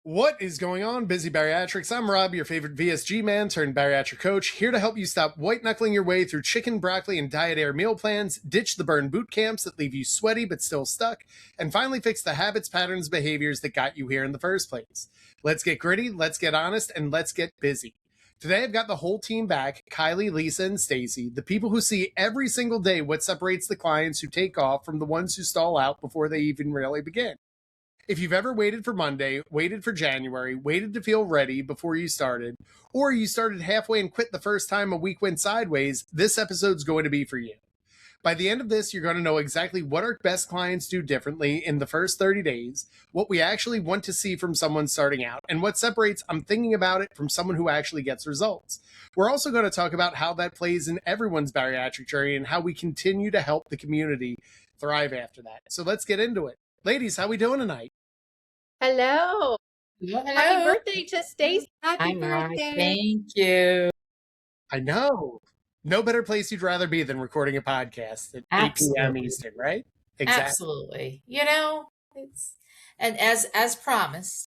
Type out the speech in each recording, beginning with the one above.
What is going on, Busy Bariatrics? I'm Rob, your favorite VSG man turned bariatric coach, here to help you stop white-knuckling your way through chicken, broccoli, and dietary meal plans, ditch the burn boot camps that leave you sweaty but still stuck, and finally fix the habits, patterns, behaviors that got you here in the first place. Let's get gritty, let's get honest, and let's get busy. Today I've got the whole team back, Kylie, Lisa, and Stacy, the people who see every single day what separates the clients who take off from the ones who stall out before they even really begin. If you've ever waited for Monday, waited for January, waited to feel ready before you started, or you started halfway and quit the first time a week went sideways, this episode's going to be for you. By the end of this, you're going to know exactly what our best clients do differently in the first 30 days, what we actually want to see from someone starting out, and what separates I'm thinking about it from someone who actually gets results. We're also going to talk about how that plays in everyone's bariatric journey and how we continue to help the community thrive after that. So let's get into it. Ladies, how we doing tonight? Hello. Hello. Happy birthday to Stacy. Happy birthday. Thank you. I know. No better place you'd rather be than recording a podcast at 8 p.m. Eastern, right? Exactly. Absolutely. You know, it's as promised.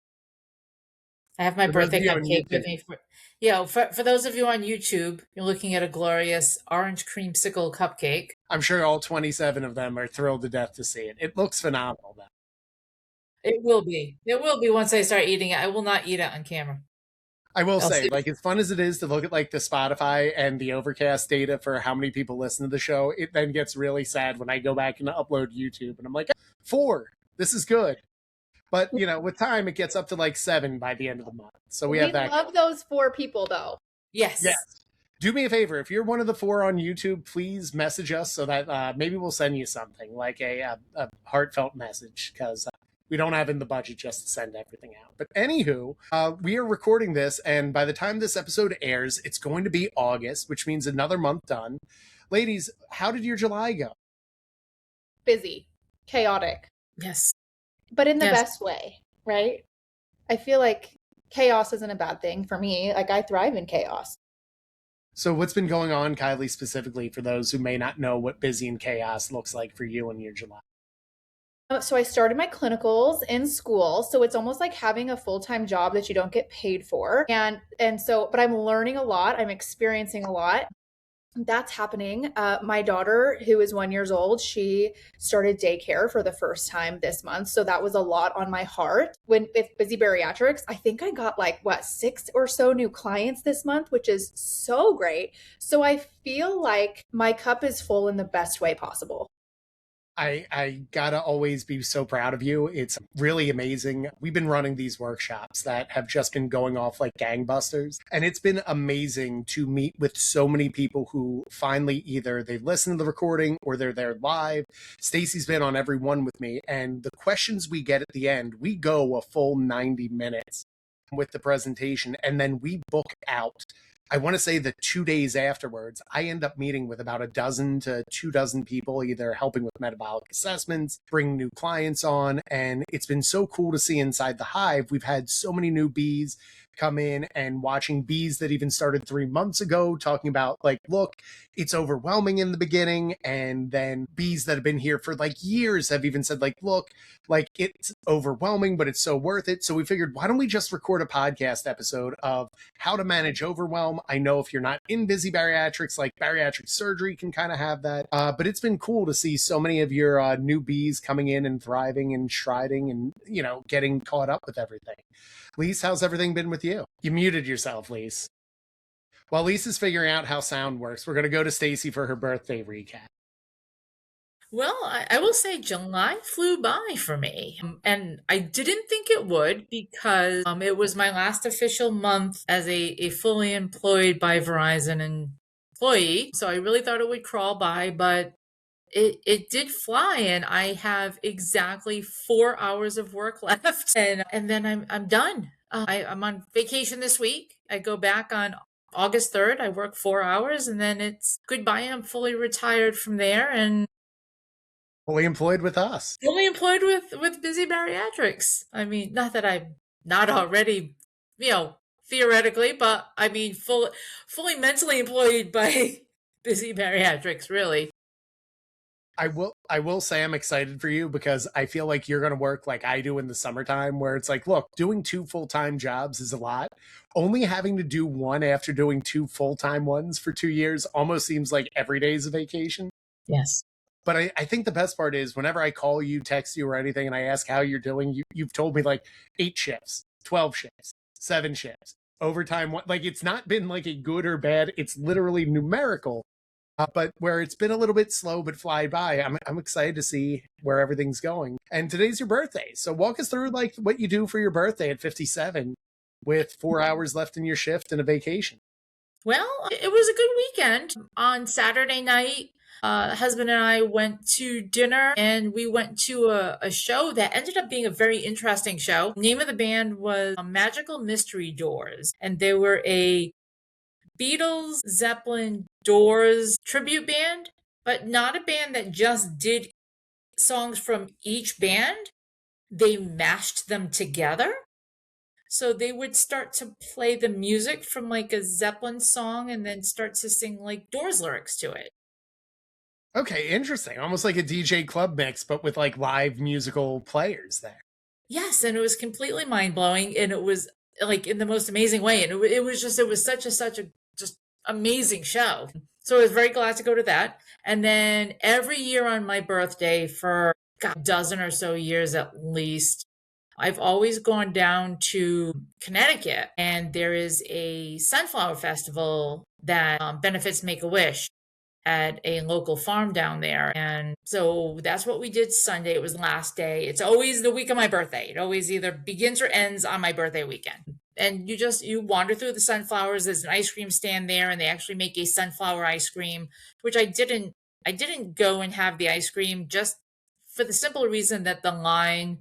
I have my birthday cupcake with me. For those of you on YouTube, you're looking at a glorious orange creamsicle cupcake. I'm sure all 27 of them are thrilled to death to see it. It looks phenomenal, though. It will be. It will be once I start eating it. I will not eat it on camera. I will say, like, as fun as it is to look at, like, the Spotify and the Overcast data for how many people listen to the show, it then gets really sad when I go back and upload YouTube, and I'm like, 4, this is good. But, you know, with time, it gets up to, like, 7 by the end of the month. So we have that. We love those 4 people, though. Yes. Do me a favor. If you're one of the 4 on YouTube, please message us so that maybe we'll send you something, like a heartfelt message, because we don't have in the budget just to send everything out. But anywho, we are recording this, and by the time this episode airs, it's going to be August, which means another month done. Ladies, how did your July go? Busy. Chaotic. Yes. But in the best way, right? I feel like chaos isn't a bad thing for me. Like, I thrive in chaos. So what's been going on, Kylie, specifically, for those who may not know what busy and chaos looks like for you in your July? So I started my clinicals in school. So it's almost like having a full-time job that you don't get paid for. And so, but I'm learning a lot. I'm experiencing a lot. That's happening. My daughter, who is 1 year old, she started daycare for the first time this month. So that was a lot on my heart. With Busy Bariatrics, I think I got 6 or so new clients this month, which is so great. So I feel like my cup is full in the best way possible. I gotta always be so proud of you. It's really amazing. We've been running these workshops that have just been going off like gangbusters. And it's been amazing to meet with so many people who finally either they've listened to the recording or they're there live. Stacy's been on every one with me. And the questions we get at the end, we go a full 90 minutes with the presentation. And then we book out. I want to say that 2 days afterwards, I end up meeting with about 12 to 24 people, either helping with metabolic assessments, bringing new clients on. And it's been so cool to see inside the hive. We've had so many new bees come in, and watching bees that even started 3 months ago talking about, like, look, it's overwhelming in the beginning. And then bees that have been here for like years have even said, like, look, like, it's overwhelming, but it's so worth it. So we figured, why don't we just record a podcast episode of how to manage overwhelm? I know if you're not in Busy Bariatrics, like, bariatric surgery can kind of have that. But it's been cool to see so many of your newbies coming in and thriving and striding and, you know, getting caught up with everything. Lise, how's everything been with you? You muted yourself, Lise. While Lisa's figuring out how sound works, we're going to go to Stacy for her birthday recap. Well, I will say July flew by for me, and I didn't think it would, because it was my last official month as a fully employed by Verizon employee. So I really thought it would crawl by, but it did fly, and I have exactly 4 hours of work left, and then I'm done. I'm on vacation this week. I go back on August 3rd. I work 4 hours, and then it's goodbye. I'm fully retired from there, and fully employed with us. Fully employed with Busy Bariatrics. I mean, not that I'm not already, you know, theoretically, but I mean, fully mentally employed by Busy Bariatrics, really. I will say I'm excited for you because I feel like you're going to work like I do in the summertime where it's like, look, doing two full-time jobs is a lot. Only having to do one after doing two full-time ones for 2 years almost seems like every day is a vacation. Yes. But I think the best part is whenever I call you, text you, or anything, and I ask how you're doing, you've told me like 8 shifts, 12 shifts, 7 shifts, overtime. Like it's not been like a good or bad. It's literally numerical. But where it's been a little bit slow but fly by, I'm excited to see where everything's going. And today's your birthday, so walk us through like what you do for your birthday at 57, with 4 hours left in your shift and a vacation. Well, it was a good weekend. On Saturday night, husband and I went to dinner and we went to a show that ended up being a very interesting show. The name of the band was Magical Mystery Doors, and they were a Beatles, Zeppelin, Doors tribute band, but not a band that just did songs from each band. They mashed them together. So they would start to play the music from like a Zeppelin song and then start to sing like Doors lyrics to it. Okay, interesting. Almost like a DJ club mix, but with like live musical players there. Yes, and it was completely mind blowing, and it was like in the most amazing way, and it was such a just amazing show. So I was very glad to go to that. And then every year on my birthday for a dozen or so years at least, I've always gone down to Connecticut, and there is a sunflower festival that benefits Make a Wish at a local farm down there. And so that's what we did Sunday. It was the last day. It's always the week of my birthday. It always either begins or ends on my birthday weekend. And you wander through the sunflowers. There's an ice cream stand there, and they actually make a sunflower ice cream, which I didn't go and have the ice cream just for the simple reason that the line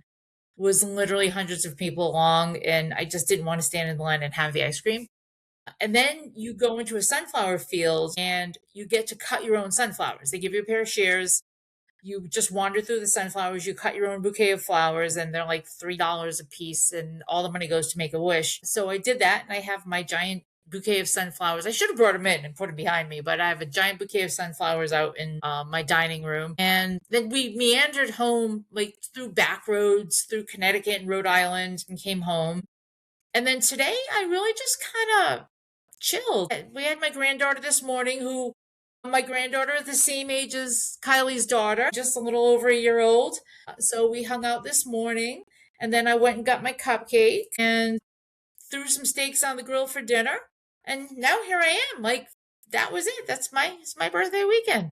was literally hundreds of people long, and I just didn't want to stand in the line and have the ice cream. And then you go into a sunflower field and you get to cut your own sunflowers. They give you a pair of shears. You just wander through the sunflowers. You cut your own bouquet of flowers, and they're like $3 a piece, and all the money goes to Make a Wish. So I did that, and I have my giant bouquet of sunflowers. I should have brought them in and put them behind me, but I have a giant bouquet of sunflowers out in my dining room. And then we meandered home, like through back roads, through Connecticut and Rhode Island, and came home. And then today, I really just kind of chilled. We had my granddaughter this morning, my granddaughter is the same age as Kylie's daughter, just a little over a year old. So we hung out this morning, and then I went and got my cupcake and threw some steaks on the grill for dinner. And now here I am. Like, that was it. It's my birthday weekend.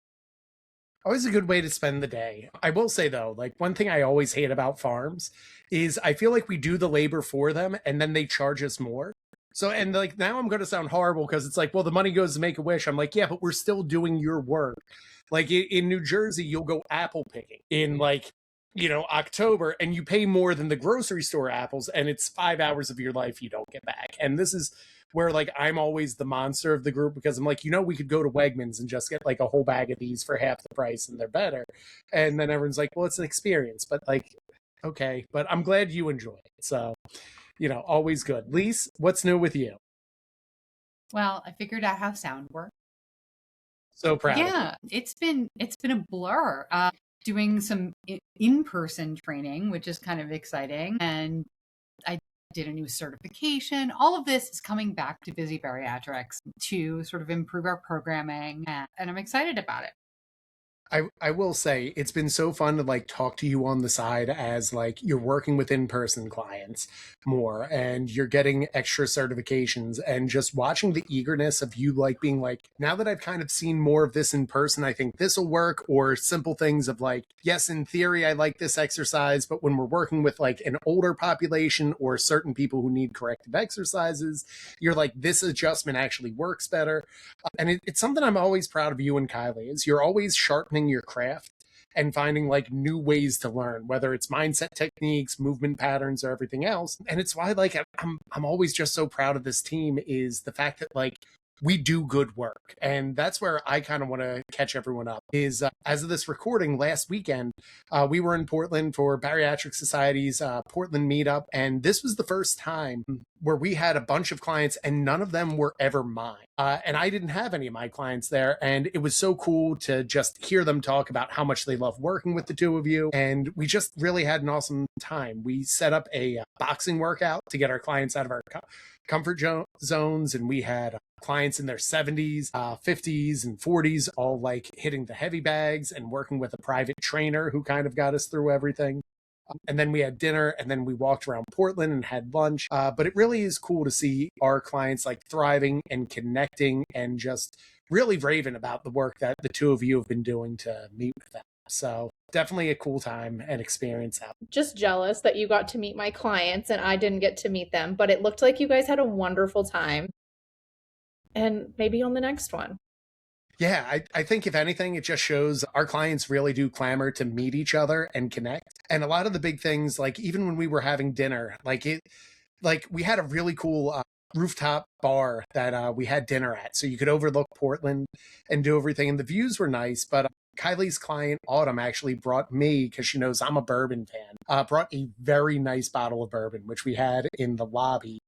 Always a good way to spend the day. I will say though, like one thing I always hate about farms is I feel like we do the labor for them and then they charge us more. So, and like now I'm going to sound horrible because it's like, well, the money goes to Make a Wish. I'm like, yeah, but we're still doing your work. Like in New Jersey, you'll go apple picking in like, October, and you pay more than the grocery store apples, and it's 5 hours of your life you don't get back. And this is where like I'm always the monster of the group because I'm like, we could go to Wegmans and just get like a whole bag of these for half the price and they're better. And then everyone's like, well, it's an experience, but like, okay, but I'm glad you enjoy it. So, always good. Lise, what's new with you? Well, I figured out how sound works. So proud. Yeah, it's been a blur. Doing some in-person training, which is kind of exciting, and I did a new certification. All of this is coming back to Busy Bariatrics to sort of improve our programming, and I'm excited about it. I will say it's been so fun to like talk to you on the side as like you're working with in-person clients more and you're getting extra certifications and just watching the eagerness of you like being like, now that I've kind of seen more of this in person, I think this will work. Or simple things of like, yes, in theory, I like this exercise, but when we're working with like an older population or certain people who need corrective exercises, you're like, this adjustment actually works better. And it's something I'm always proud of you and Kylie is you're always sharpening your craft and finding like new ways to learn, whether it's mindset techniques, movement patterns, or everything else. And it's why like I'm always just so proud of this team is the fact that like we do good work. And that's where I kind of want to catch everyone up is as of this recording last weekend, we were in Portland for Bariatric Society's Portland meetup. And this was the first time where we had a bunch of clients and none of them were ever mine. And I didn't have any of my clients there. And it was so cool to just hear them talk about how much they love working with the two of you. And we just really had an awesome time. We set up a boxing workout to get our clients out of our comfort zones. And we had clients in their 70s, 50s, and 40s, all like hitting the heavy bags and working with a private trainer who kind of got us through everything. And then we had dinner, and then we walked around Portland and had lunch. But it really is cool to see our clients like thriving and connecting and just really raving about the work that the two of you have been doing to meet with them. So definitely a cool time and experience out. Just jealous that you got to meet my clients and I didn't get to meet them, but it looked like you guys had a wonderful time. And maybe on the next one. Yeah, I think if anything, it just shows our clients really do clamor to meet each other and connect. And a lot of the big things, like even when we were having dinner, like we had a really cool rooftop bar that we had dinner at. So you could overlook Portland and do everything. And the views were nice, but Kylie's client, Autumn, actually brought me, because she knows I'm a bourbon fan, brought a very nice bottle of bourbon, which we had in the lobby.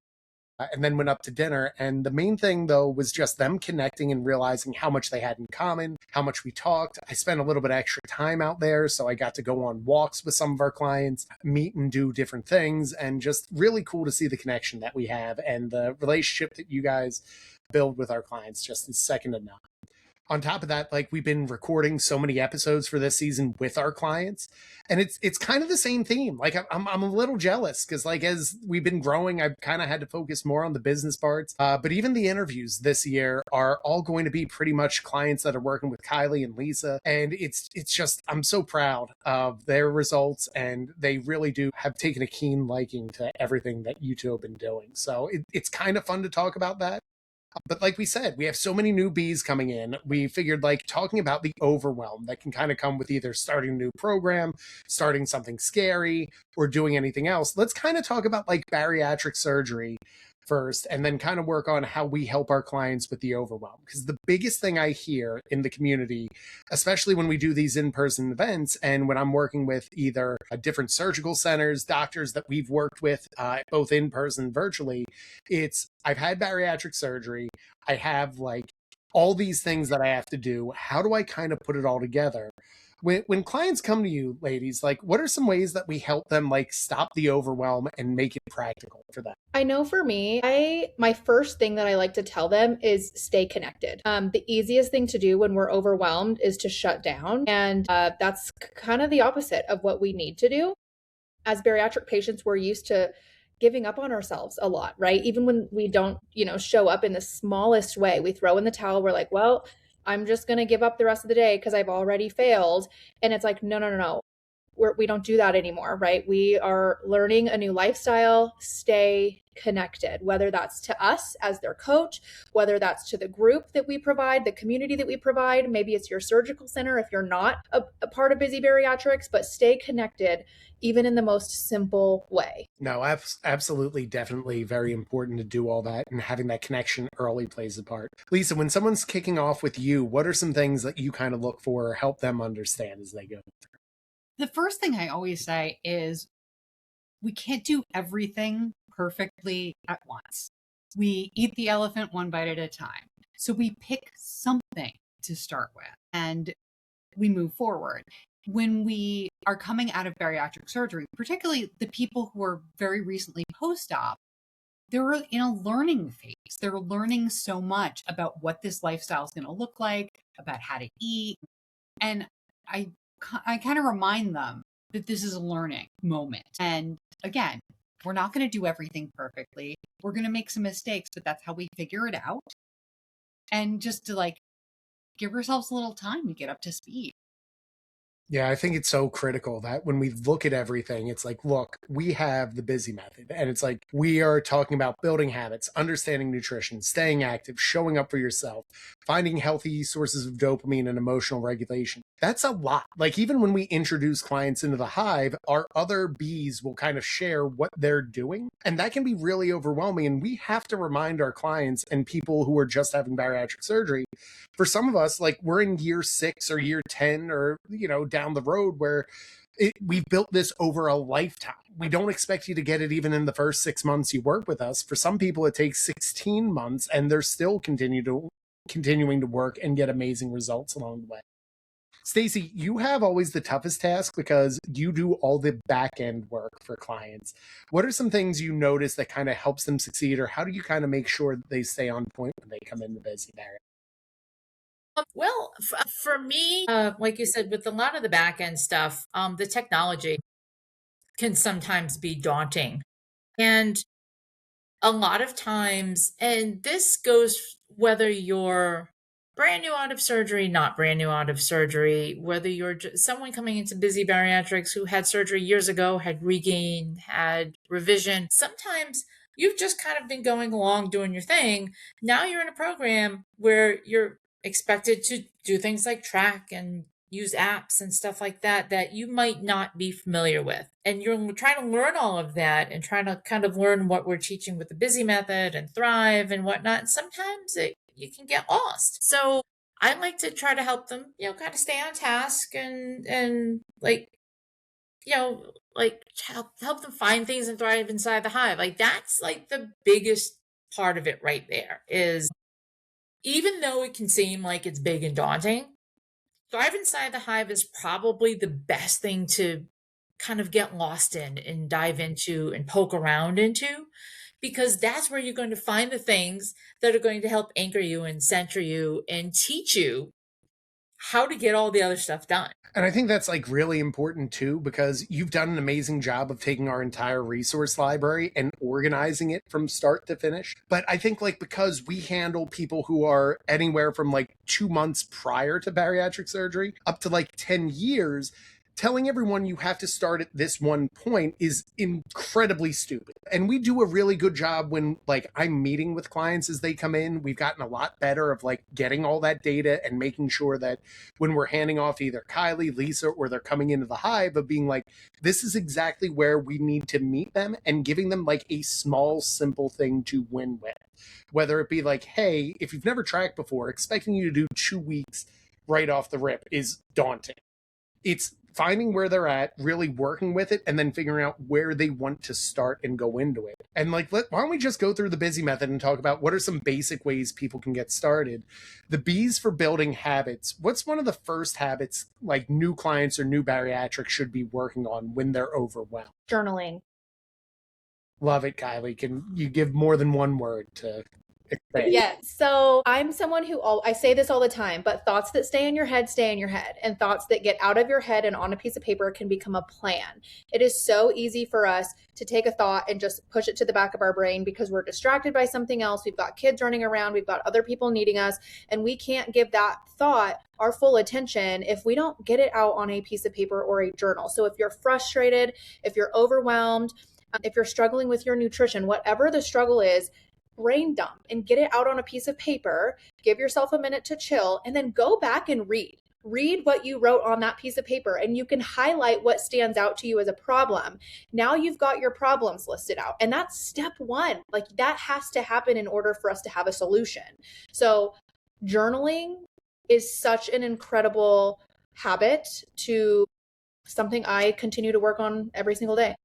And then went up to dinner. And the main thing, though, was just them connecting and realizing how much they had in common, how much we talked. I spent a little bit of extra time out there, so I got to go on walks with some of our clients, meet and do different things, and just really cool to see the connection that we have and the relationship that you guys build with our clients just is second to none. On top of that, like we've been recording so many episodes for this season with our clients, and it's kind of the same theme. Like I'm a little jealous because like as we've been growing, I've kind of had to focus more on the business parts. But even the interviews this year are all going to be pretty much clients that are working with Kylie and Lisa, and it's just I'm so proud of their results, and they really do have taken a keen liking to everything that you two have been doing. So it's kind of fun to talk about that. But like we said, we have so many newbies coming in. We figured like talking about the overwhelm that can kind of come with either starting a new program, starting something scary, or doing anything else. Let's kind of talk about like bariatric surgery first, and then kind of work on how we help our clients with the overwhelm. Because the biggest thing I hear in the community, especially when we do these in-person events and when I'm working with either different surgical centers, doctors that we've worked with, both in person, virtually, it's I've had bariatric surgery. I have like all these things that I have to do. How do I kind of put it all together? When clients come to you, ladies, like what are some ways that we help them like stop the overwhelm and make it practical for them? I know for me, my first thing that I like to tell them is stay connected. The easiest thing to do when we're overwhelmed is to shut down. And that's kind of the opposite of what we need to do. As bariatric patients, we're used to giving up on ourselves a lot, right? Even when we don't, show up in the smallest way, we throw in the towel. We're like, well, I'm just going to give up the rest of the day because I've already failed. And it's like, no. We don't do that anymore, right? We are learning a new lifestyle, stay connected, whether that's to us as their coach, whether that's to the group that we provide, the community that we provide. Maybe it's your surgical center if you're not a part of Busy Bariatrics, but stay connected even in the most simple way. No, absolutely, definitely very important to do all that, and having that connection early plays a part. Lisa, when someone's kicking off with you, what are some things that you kind of look for or help them understand as they go through? The first thing I always say is we can't do everything perfectly at once. We eat the elephant one bite at a time. So we pick something to start with and we move forward. When we are coming out of bariatric surgery, particularly the people who are very recently post-op, they're in a learning phase. They're learning so much about what this lifestyle is going to look like, about how to eat. And I kind of remind them that this is a learning moment. And again, we're not going to do everything perfectly. We're going to make some mistakes, but that's how we figure it out. And just to like give ourselves a little time to get up to speed. Yeah, I think it's so critical that when we look at everything, it's like, look, we have the busy method. And it's like, we are talking about building habits, understanding nutrition, staying active, showing up for yourself, finding healthy sources of dopamine and emotional regulation. That's a lot. Like, even when we introduce clients into the hive, our other bees will kind of share what they're doing. And that can be really overwhelming. And we have to remind our clients and people who are just having bariatric surgery. For some of us, like, we're in year 6 or year 10 or, down the road where we've built this over a lifetime. We don't expect you to get it even in the first 6 months you work with us. For some people, it takes 16 months and they're still continuing to work and get amazing results along the way. Stacy, you have always the toughest task because you do all the back end work for clients. What are some things you notice that kind of helps them succeed, or how do you kind of make sure that they stay on point when they come into Busy Bariatrics? Well, for me, like you said, with a lot of the back end stuff, the technology can sometimes be daunting. And a lot of times, and this goes whether you're brand new out of surgery, not brand new out of surgery, whether you're someone coming into Busy Bariatrics who had surgery years ago, had regain, had revision. Sometimes you've just kind of been going along doing your thing. Now you're in a program where you're expected to do things like track and use apps and stuff like that that you might not be familiar with. And you're trying to learn all of that and trying to kind of learn what we're teaching with the Busy method and Thrive and whatnot. And sometimes you can get lost. So I like to try to help them, kind of stay on task and like, help them find things and thrive inside the hive. Like, that's like the biggest part of it right there, is even though it can seem like it's big and daunting, thrive inside the hive is probably the best thing to kind of get lost in and dive into and poke around into, because that's where you're going to find the things that are going to help anchor you and center you and teach you how to get all the other stuff done. And I think that's like really important too, because you've done an amazing job of taking our entire resource library and organizing it from start to finish. But I think like, because we handle people who are anywhere from like 2 months prior to bariatric surgery up to like 10 years, telling everyone you have to start at this one point is incredibly stupid. And we do a really good job when like I'm meeting with clients as they come in. We've gotten a lot better of like getting all that data and making sure that when we're handing off either Kylie, Lisa, or they're coming into the hive, of being like, this is exactly where we need to meet them, and giving them like a small, simple thing to win with. Whether it be like, hey, if you've never tracked before, expecting you to do 2 weeks right off the rip is daunting. It's finding where they're at, really working with it, and then figuring out where they want to start and go into it. And like, why don't we just go through the Busy method and talk about what are some basic ways people can get started. The B's for building habits. What's one of the first habits like new clients or new bariatrics should be working on when they're overwhelmed? Journaling. Love it, Kylie. Can you give more than one word to expand? Yeah. So I'm someone who, I say this all the time, but thoughts that stay in your head, stay in your head. And thoughts that get out of your head and on a piece of paper can become a plan. It is so easy for us to take a thought and just push it to the back of our brain because we're distracted by something else. We've got kids running around. We've got other people needing us. And we can't give that thought our full attention if we don't get it out on a piece of paper or a journal. So if you're frustrated, if you're overwhelmed, if you're struggling with your nutrition, whatever the struggle is, brain dump and get it out on a piece of paper, give yourself a minute to chill, and then go back and read what you wrote on that piece of paper, and you can highlight what stands out to you as a problem. Now you've got your problems listed out, and that's step one. Like, that has to happen in order for us to have a solution. So journaling is such an incredible habit, to something I continue to work on every single day.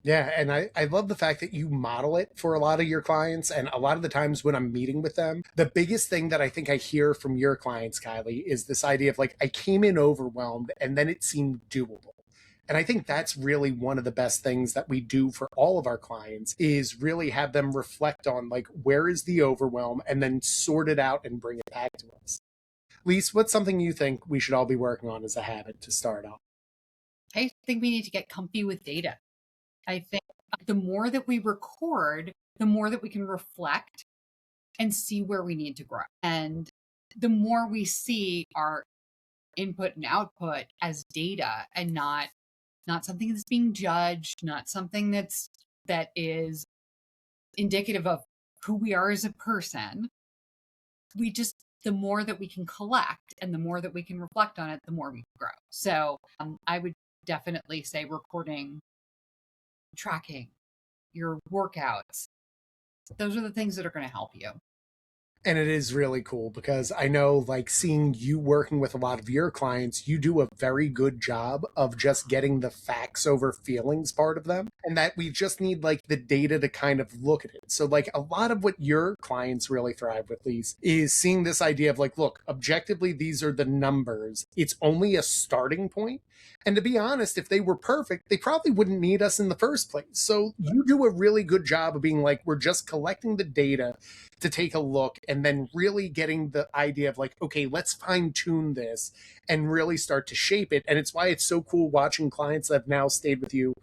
Yeah, and I love the fact that you model it for a lot of your clients. And a lot of the times when I'm meeting with them, the biggest thing that I think I hear from your clients, Kylie, is this idea of like, I came in overwhelmed and then it seemed doable. And I think that's really one of the best things that we do for all of our clients, is really have them reflect on like, where is the overwhelm, and then sort it out and bring it back to us. Lise, what's something you think we should all be working on as a habit to start off? I think we need to get comfy with data. I think the more that we record, the more that we can reflect and see where we need to grow. And the more we see our input and output as data, and not something that's being judged, not something that is indicative of who we are as a person, we just the more that we can collect and the more that we can reflect on it, the more we grow. So I would definitely say recording, tracking your workouts. Those are the things that are going to help you. And it is really cool because I know, like, seeing you working with a lot of your clients, you do a very good job of just getting the facts over feelings part of them. And that we just need, like, the data to kind of look at it. So, like, a lot of what your clients really thrive with, Lise, is seeing this idea of, like, look, objectively, these are the numbers. It's only a starting point. And to be honest, if they were perfect, they probably wouldn't need us in the first place. So you do a really good job of being like, we're just collecting the data to take a look and then really getting the idea of like, okay, let's fine tune this and really start to shape it. And it's why it's so cool watching clients that have now stayed with you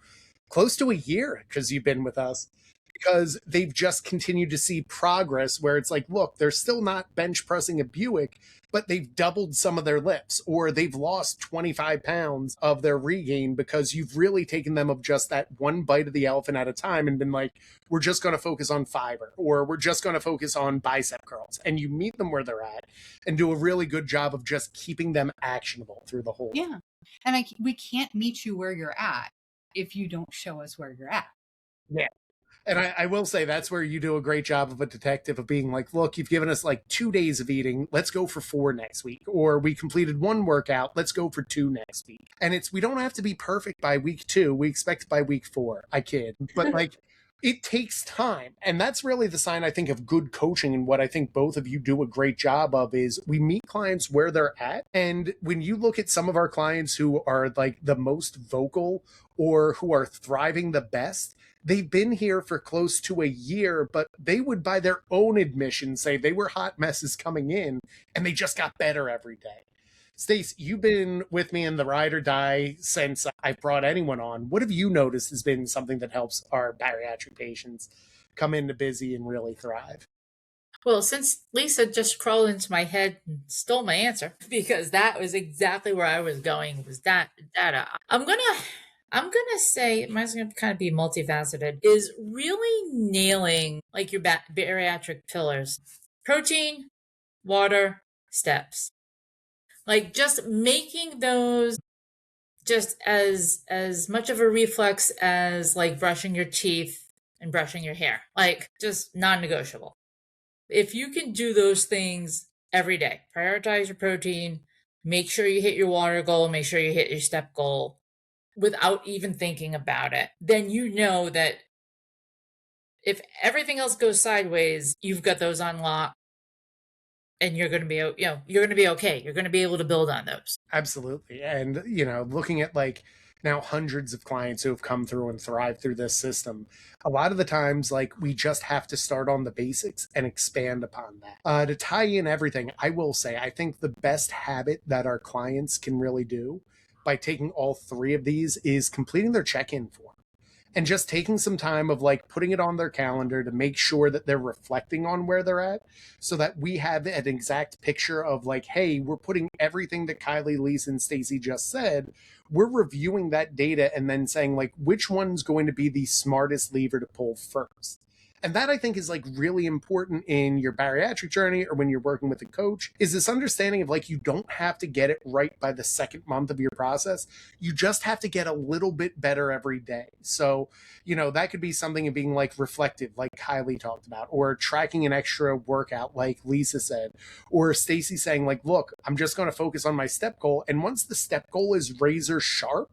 close to a year because you've been with us, because they've just continued to see progress where it's like, look, they're still not bench pressing a Buick, but they've doubled some of their lifts, or they've lost 25 pounds of their regain because you've really taken them of just that one bite of the elephant at a time and been like, we're just going to focus on fiber, or we're just going to focus on bicep curls. And you meet them where they're at and do a really good job of just keeping them actionable through the whole. Yeah. And we can't meet you where you're at if you don't show us where you're at. Yeah. And I will say that's where you do a great job of a detective of being like, look, you've given us like 2 days of eating. Let's go for 4 next week. Or we completed 1 workout. Let's go for 2 next week. And we don't have to be perfect by week 2. We expect by week 4. I kid. But like, it takes time. And that's really the sign, I think, of good coaching. And what I think both of you do a great job of is we meet clients where they're at. And when you look at some of our clients who are like the most vocal or who are thriving the best, they've been here for close to a year, but they would, by their own admission, say they were hot messes coming in and they just got better every day. Stace, you've been with me in the ride or die since I've brought anyone on. What have you noticed has been something that helps our bariatric patients come into Busy and really thrive? Well, since Lisa just crawled into my head and stole my answer, because that was exactly where I was going, was that data. I'm gonna say, mine's gonna kind of be multifaceted, is really nailing like your bariatric pillars: protein, water, steps. Like just making those just as much of a reflex as like brushing your teeth and brushing your hair. Like just non-negotiable. If you can do those things every day, prioritize your protein, make sure you hit your water goal, make sure you hit your step goal without even thinking about it, then you know that if everything else goes sideways, you've got those on lock and you're going to be, you're going to be okay. You're going to be able to build on those. Absolutely. And, looking at like now hundreds of clients who have come through and thrived through this system, a lot of the times, like, we just have to start on the basics and expand upon that. To tie in everything, I will say, I think the best habit that our clients can really do by taking all 3 of these is completing their check-in form and just taking some time of like putting it on their calendar to make sure that they're reflecting on where they're at so that we have an exact picture of like, hey, we're putting everything that Kylie, Lisa, and Stacy just said. We're reviewing that data and then saying like, which one's going to be the smartest lever to pull first. And that I think is like really important in your bariatric journey or when you're working with a coach, is this understanding of like, you don't have to get it right by the 2nd month of your process. You just have to get a little bit better every day. So, that could be something of being like reflective, like Kylie talked about, or tracking an extra workout, like Lisa said, or Stacy saying like, look, I'm just going to focus on my step goal. And once the step goal is razor sharp,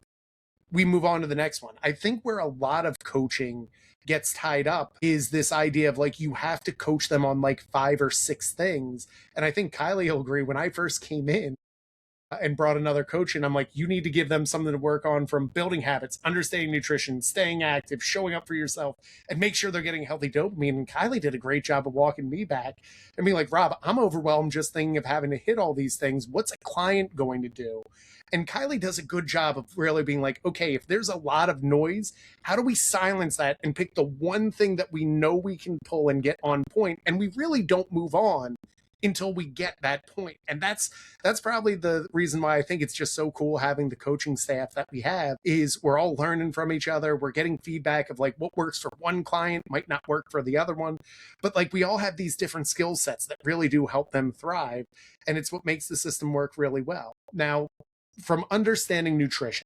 we move on to the next one. I think where a lot of coaching gets tied up is this idea of like, you have to coach them on like 5 or 6 things. And I think Kylie will agree, when I first came in and brought another coach in, I'm like, you need to give them something to work on, from building habits, understanding nutrition, staying active, showing up for yourself, and make sure they're getting healthy dopamine. And Kylie did a great job of walking me back and being like, Rob, I'm overwhelmed just thinking of having to hit all these things. What's a client going to do? And Kylie does a good job of really being like, okay, if there's a lot of noise, how do we silence that and pick the one thing that we know we can pull and get on point, and we really don't move on until we get that point. And that's probably the reason why I think it's just so cool having the coaching staff that we have, is we're all learning from each other. We're getting feedback of like what works for one client might not work for the other one, but like we all have these different skill sets that really do help them thrive, and it's what makes the system work really well. Now, from understanding nutrition,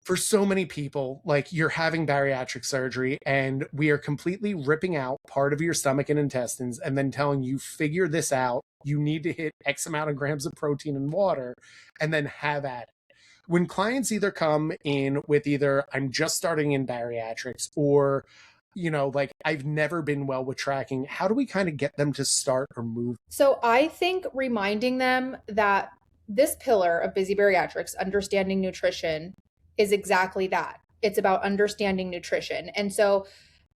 for so many people, like you're having bariatric surgery and we are completely ripping out part of your stomach and intestines and then telling you, figure this out. You need to hit X amount of grams of protein and water and then have at it. When clients either come in with either, I'm just starting in bariatrics, or, you know, like I've never been well with tracking, how do we kind of get them to start or move? So I think reminding them that this pillar of Busy Bariatrics, understanding nutrition, is exactly that. It's about understanding nutrition. And so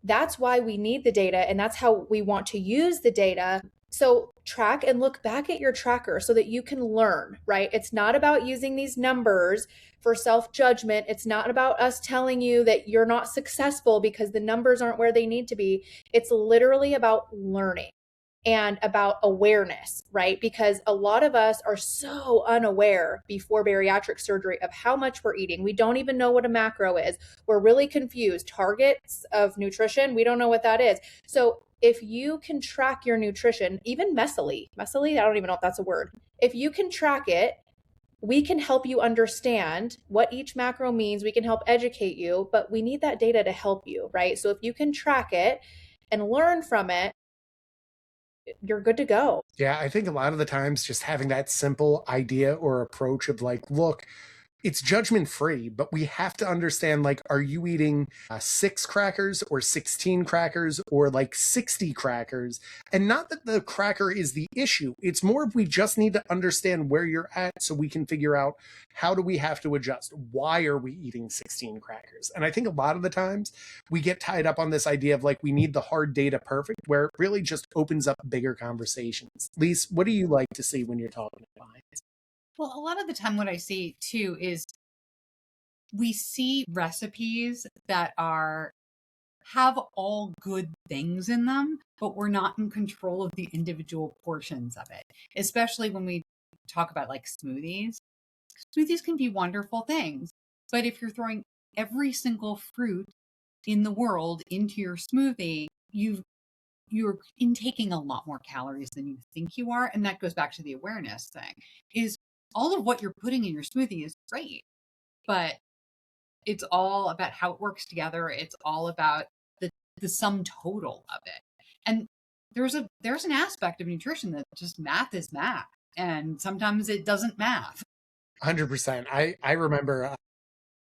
that's why we need the data, and that's how we want to use the data. So track and look back at your tracker so that you can learn, right? It's not about using these numbers for self-judgment. It's not about us telling you that you're not successful because the numbers aren't where they need to be. It's literally about learning and about awareness, right? Because a lot of us are so unaware before bariatric surgery of how much we're eating. We don't even know what a macro is. We're really confused. Targets of nutrition, we don't know what that is. So if you can track your nutrition, even messily, I don't even know if that's a word. If you can track it, we can help you understand what each macro means. We can help educate you, but we need that data to help you, right? So if you can track it and learn from it, you're good to go. Yeah, I think a lot of the times just having that simple idea or approach of like, look, it's judgment free, but we have to understand, like, are you eating 6 crackers or 16 crackers or like 60 crackers? And not that the cracker is the issue. It's more of we just need to understand where you're at so we can figure out how do we have to adjust? Why are we eating 16 crackers? And I think a lot of the times we get tied up on this idea of like we need the hard data perfect, where it really just opens up bigger conversations. Lise, what do you like to see when you're talking to clients? Well, a lot of the time what I see too is we see recipes that have all good things in them, but we're not in control of the individual portions of it. Especially when we talk about like smoothies. Smoothies can be wonderful things, but if you're throwing every single fruit in the world into your smoothie, you're intaking a lot more calories than you think you are. And that goes back to the awareness thing, is all of what you're putting in your smoothie is great, but it's all about how it works together. It's all about the sum total of it. And there's an aspect of nutrition that just math is math. And sometimes it doesn't math. 100%. I remember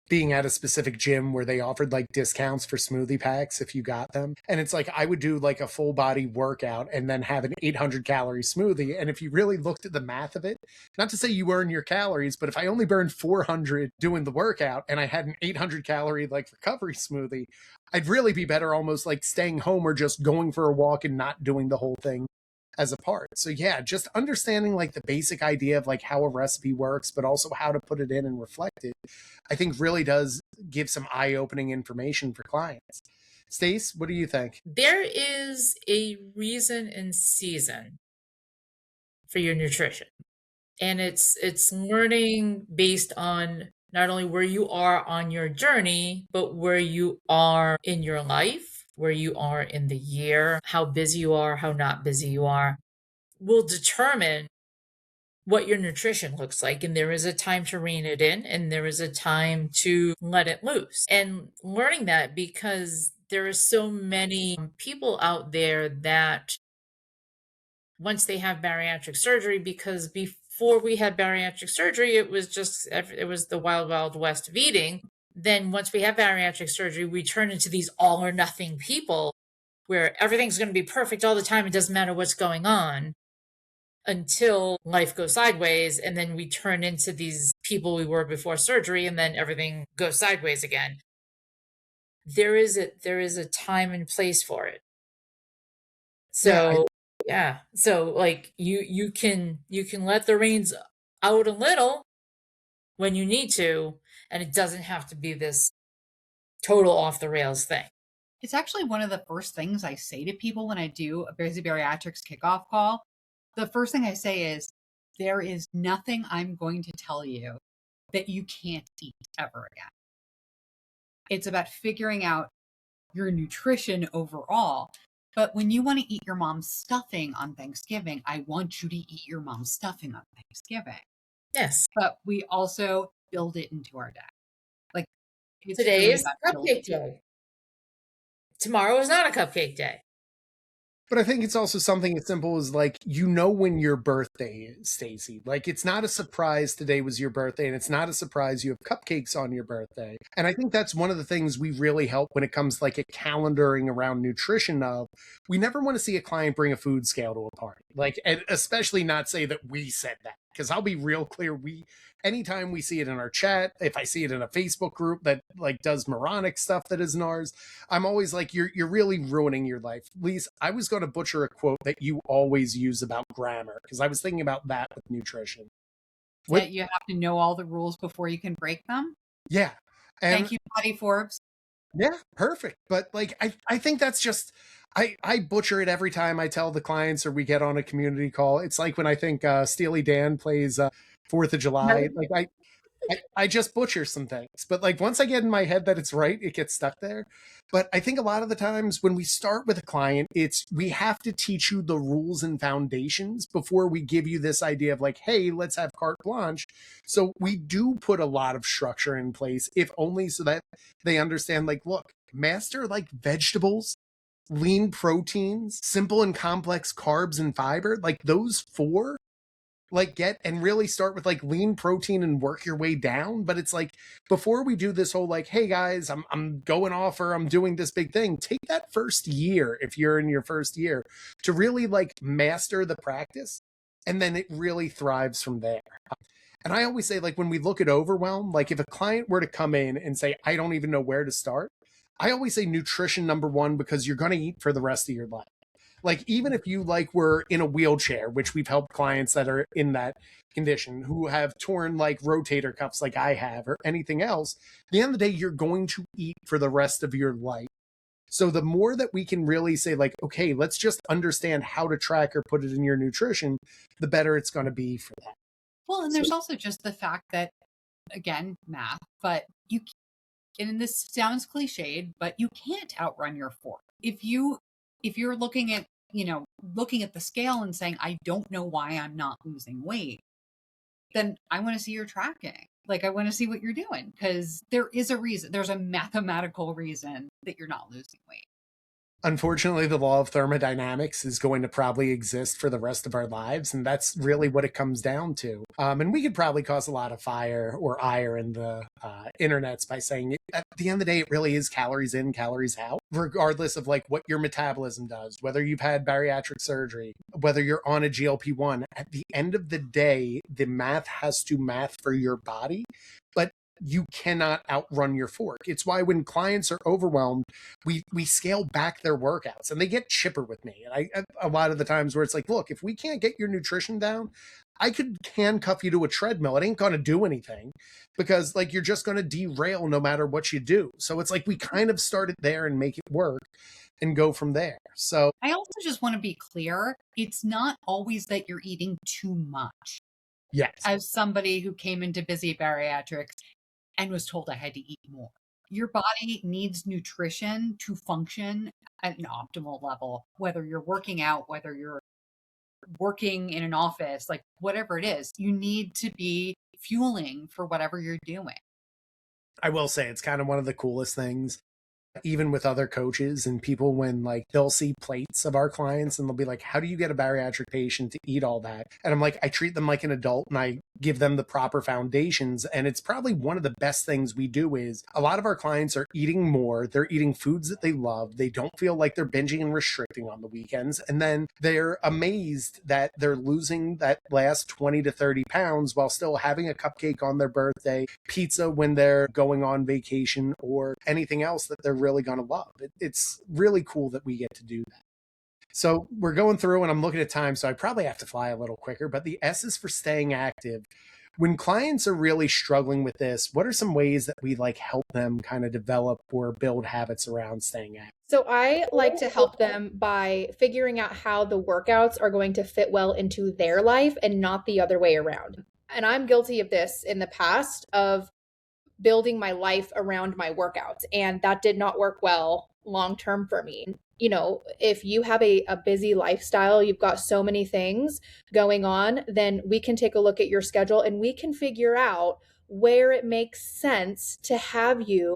being at a specific gym where they offered like discounts for smoothie packs if you got them. And it's like I would do like a full body workout and then have an 800 calorie smoothie. And if you really looked at the math of it, not to say you earn your calories, but if I only burned 400 doing the workout and I had an 800 calorie like recovery smoothie, I'd really be better almost like staying home or just going for a walk and not doing the whole thing as a part. So yeah, just understanding like the basic idea of like how a recipe works, but also how to put it in and reflect it, I think really does give some eye-opening information for clients. Stace, what do you think? There is a reason and season for your nutrition. And it's learning based on not only where you are on your journey, but where you are in your life, where you are in the year, how busy you are, how not busy you are, will determine what your nutrition looks like. And there is a time to rein it in, and there is a time to let it loose. And learning that, because there are so many people out there that once they have bariatric surgery, because before we had bariatric surgery, it was the wild, wild west of eating. Then once we have bariatric surgery, we turn into these all or nothing people where everything's going to be perfect all the time. It doesn't matter what's going on until life goes sideways. And then we turn into these people we were before surgery, and then everything goes sideways again. There is a time and place for it. So yeah. So like you can let the reins out a little when you need to, and it doesn't have to be this total off the rails thing. It's actually one of the first things I say to people when I do a Busy Bariatrics kickoff call. The first thing I say is there is nothing I'm going to tell you that you can't eat ever again. It's about figuring out your nutrition overall. But when you want to eat your mom's stuffing on Thanksgiving, I want you to eat your mom's stuffing on Thanksgiving. Yes. But we also build it into our day. Like Today really is about cupcake day. Tomorrow is not a cupcake day. But I think it's also something as simple as like, you know, when your birthday is, Stacy. Like, it's not a surprise today was your birthday, and it's not a surprise you have cupcakes on your birthday. And I think that's one of the things we really help when it comes to like a calendaring around nutrition of, we never want to see a client bring a food scale to a party. Like, and especially not say that we said that. Because I'll be real clear, anytime we see it in our chat, if I see it in a Facebook group that like does moronic stuff that isn't ours, I'm always like, you're really ruining your life. Lise, I was going to butcher a quote that you always use about grammar, because I was thinking about that with nutrition. That you have to know all the rules before you can break them. Yeah. And thank you, Patty Forbes. Yeah, perfect. But like, I think that's just, I butcher it every time I tell the clients or we get on a community call. It's like when I think Steely Dan plays 4th of July, like I just butcher some things. But like, once I get in my head that it's right, it gets stuck there. But I think a lot of the times when we start with a client, we have to teach you the rules and foundations before we give you this idea of like, hey, let's have carte blanche. So we do put a lot of structure in place, if only so that they understand, like, look, master like vegetables, lean proteins, simple and complex carbs and fiber, like those 4, like get and really start with like lean protein and work your way down. But it's like, before we do this whole like, hey guys, I'm going off or I'm doing this big thing, take that first year, if you're in your first year, to really like master the practice, and then it really thrives from there. And I always say, like, when we look at overwhelm, like if a client were to come in and say, I don't even know where to start, I always say nutrition number 1, because you're going to eat for the rest of your life. Like, even if you like were in a wheelchair, which we've helped clients that are in that condition who have torn like rotator cuffs like I have or anything else, at the end of the day, you're going to eat for the rest of your life. So the more that we can really say like, okay, let's just understand how to track or put it in your nutrition, the better it's going to be for that. Well, and there's also just the fact that, again, math, but and this sounds cliched, but you can't outrun your fork. If you're looking at the scale and saying, I don't know why I'm not losing weight, then I want to see your tracking. Like, I want to see what you're doing, because there is a reason. There's a mathematical reason that you're not losing weight. Unfortunately, the law of thermodynamics is going to probably exist for the rest of our lives, and that's really what it comes down to. And we could probably cause a lot of fire or ire in the internets by saying, at the end of the day, it really is calories in, calories out, regardless of like what your metabolism does, whether you've had bariatric surgery, whether you're on a GLP-1. At the end of the day, the math has to math for your body, but you cannot outrun your fork. It's why when clients are overwhelmed, we scale back their workouts, and they get chipper with me. And I a lot of the times where it's like, look, if we can't get your nutrition down, I could handcuff you to a treadmill. It ain't going to do anything, because like you're just going to derail no matter what you do. So it's like we kind of start it there and make it work and go from there. So I also just want to be clear. It's not always that you're eating too much. yes, As somebody who came into Busy Bariatrics and was told I had to eat more. Your body needs nutrition to function at an optimal level, whether you're working out, whether you're working in an office, like whatever it is, you need to be fueling for whatever you're doing. I will say it's kind of one of the coolest things, even with other coaches and people, when like they'll see plates of our clients and they'll be like, how do you get a bariatric patient to eat all that? And I'm like, I treat them like an adult and I give them the proper foundations. And it's probably one of the best things we do is a lot of our clients are eating more. They're eating foods that they love. They don't feel like they're binging and restricting on the weekends. And then they're amazed that they're losing that last 20 to 30 pounds while still having a cupcake on their birthday, pizza when they're going on vacation, or anything else that they're really going to love. It's really cool that we get to do that. So we're going through and I'm looking at time, so I probably have to fly a little quicker, but the S is for staying active. When clients are really struggling with this, what are some ways that we like help them kind of develop or build habits around staying active? So I like to help them by figuring out how the workouts are going to fit well into their life and not the other way around. And I'm guilty of this in the past of building my life around my workouts, and that did not work well long term for me. You know, if you have a busy lifestyle, you've got so many things going on, then we can take a look at your schedule and we can figure out where it makes sense to have you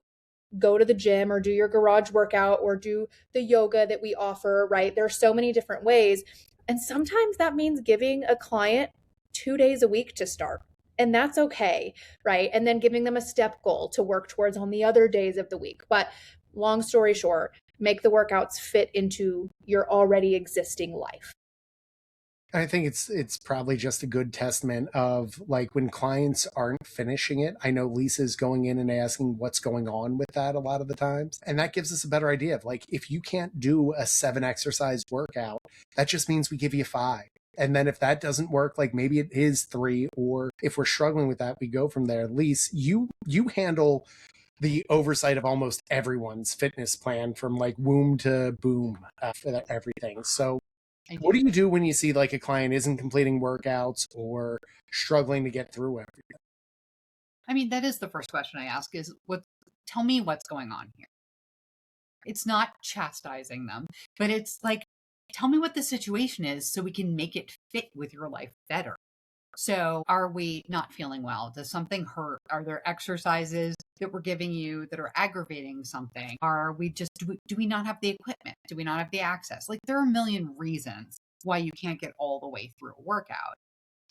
go to the gym or do your garage workout or do the yoga that we offer, right? There are so many different ways. And sometimes that means giving a client 2 days a week to start. And that's okay, right? And then giving them a step goal to work towards on the other days of the week. But long story short, make the workouts fit into your already existing life. I think it's probably just a good testament of like when clients aren't finishing it. I know Lisa's going in and asking what's going on with that a lot of the times. And that gives us a better idea of like, if you can't do a 7 exercise workout, that just means we give you 5. And then if that doesn't work, like maybe it is 3, or if we're struggling with that, we go from there. Lisa, you handle the oversight of almost everyone's fitness plan from like womb to boom for everything. So what do you do when you see like a client isn't completing workouts or struggling to get through everything? I mean, that is the first question I ask is tell me what's going on here. It's not chastising them, but it's like, tell me what the situation is so we can make it fit with your life better. So are we not feeling well? Does something hurt? Are there exercises that we're giving you that are aggravating something? Are we just, do we not have the equipment? Do we not have the access? Like there are a million reasons why you can't get all the way through a workout.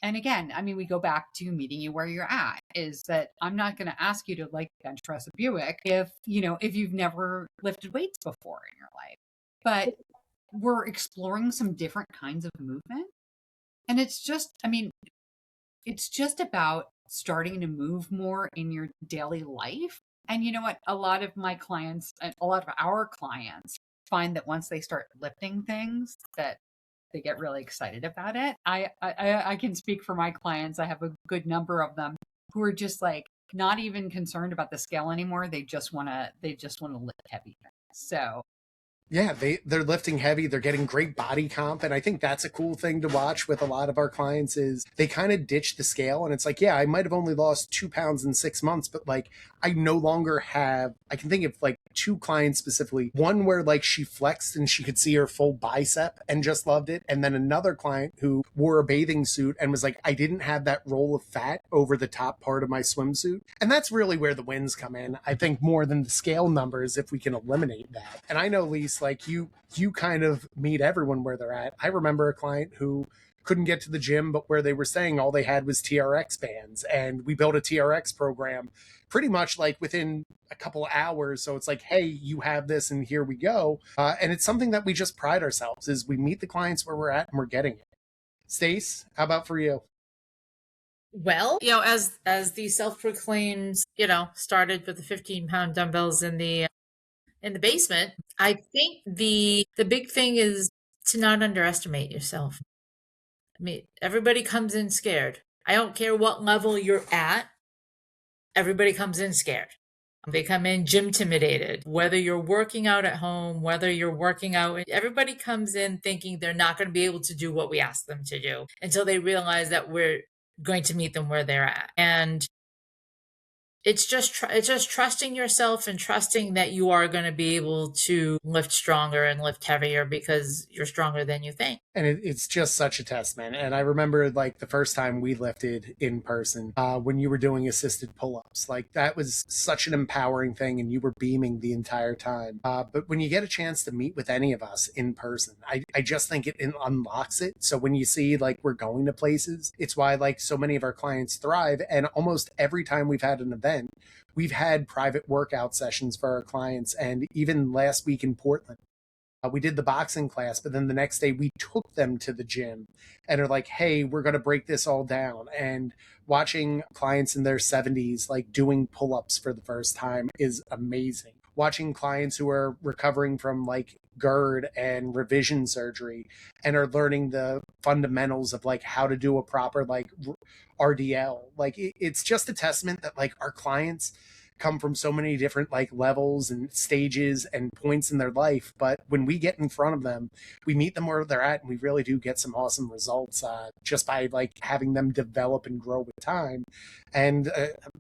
And again, I mean, we go back to meeting you where you're at, is that I'm not going to ask you to like bench press a Buick if you've never lifted weights before in your life. But we're exploring some different kinds of movement. And it's just about starting to move more in your daily life. And you know what? A lot of our clients find that once they start lifting things, that they get really excited about it. I can speak for my clients. I have a good number of them who are just like not even concerned about the scale anymore. They just want to lift heavy things. So yeah, they're lifting heavy. They're getting great body comp. And I think that's a cool thing to watch with a lot of our clients is they kind of ditch the scale. And it's like, yeah, I might have only lost 2 pounds in 6 months, but like I no longer have, I can think of like 2 clients specifically. One where like she flexed and she could see her full bicep and just loved it. And then another client who wore a bathing suit and was like, I didn't have that roll of fat over the top part of my swimsuit. And that's really where the wins come in. I think more than the scale numbers, if we can eliminate that. And I know, Lisa, like you kind of meet everyone where they're at. I remember a client who couldn't get to the gym, but where they were saying all they had was TRX bands. And we built a TRX program pretty much like within a couple of hours. So it's like, hey, you have this and here we go. And it's something that we just pride ourselves is we meet the clients where we're at and we're getting it. Stace, how about for you? Well, as the self-proclaimed, started with the 15-pound dumbbells in the basement, I think the big thing is to not underestimate yourself. I mean, everybody comes in scared. I don't care what level you're at. Everybody comes in scared. They come in gym intimidated. Whether you're working out at home, whether you're working out, everybody comes in thinking they're not going to be able to do what we ask them to do until they realize that we're going to meet them where they're at. And it's just trusting yourself and trusting that you are going to be able to lift stronger and lift heavier because you're stronger than you think. And it's just such a testament. And I remember like the first time we lifted in person when you were doing assisted pull-ups, like that was such an empowering thing and you were beaming the entire time. But when you get a chance to meet with any of us in person, I just think it unlocks it. So when you see like we're going to places, it's why like so many of our clients thrive. And almost every time we've had an event, we've had private workout sessions for our clients. And even last week in Portland, we did the boxing class, but then the next day we took them to the gym and are like, hey, we're going to break this all down. And watching clients in their 70s, like doing pull-ups for the first time is amazing. Watching clients who are recovering from like GERD and revision surgery and are learning the fundamentals of like how to do a proper like RDL. Like it's just a testament that like our clients, come from so many different like levels and stages and points in their life. But when we get in front of them, we meet them where they're at, and we really do get some awesome results just by like having them develop and grow with time. And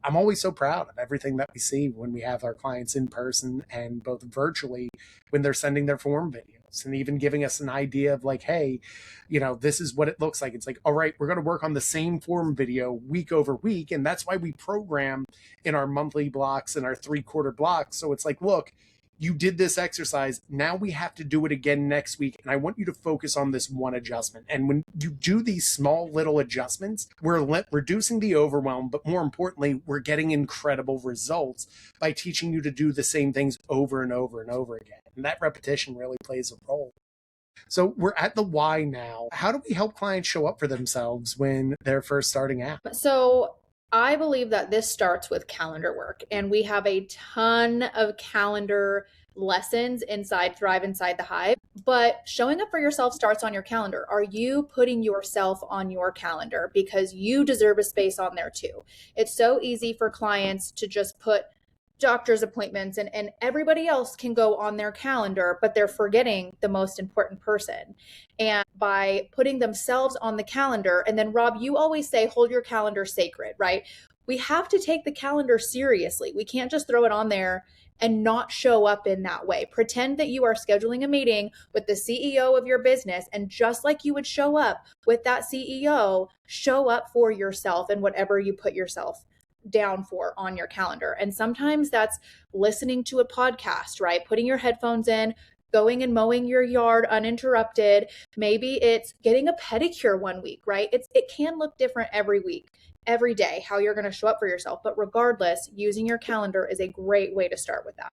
I'm always so proud of everything that we see when we have our clients in person and both virtually when they're sending their form videos and even giving us an idea of like, hey, this is what it looks like. It's like, all right, we're going to work on the same form video week over week. And that's why we program in our monthly blocks and our 3-quarter blocks. So it's like, look, you did this exercise. Now we have to do it again next week. And I want you to focus on this one adjustment. And when you do these small little adjustments, we're reducing the overwhelm, but more importantly, we're getting incredible results by teaching you to do the same things over and over and over again. And that repetition really plays a role. So we're at the why now. How do we help clients show up for themselves when they're first starting out? So I believe that this starts with calendar work, and we have a ton of calendar lessons inside Thrive Inside the Hive, but showing up for yourself starts on your calendar. Are you putting yourself on your calendar? Because you deserve a space on there too. It's so easy for clients to just put doctor's appointments and everybody else can go on their calendar, but they're forgetting the most important person. And by putting themselves on the calendar, and then Rob, you always say, hold your calendar sacred, right? We have to take the calendar seriously. We can't just throw it on there and not show up in that way. Pretend that you are scheduling a meeting with the CEO of your business, and just like you would show up with that CEO, show up for yourself and whatever you put yourself down for on your calendar. And sometimes that's listening to a podcast, right? Putting your headphones in, going and mowing your yard uninterrupted. Maybe it's getting a pedicure one week, right? It can look different every week, every day, how you're going to show up for yourself. But regardless, using your calendar is a great way to start with that.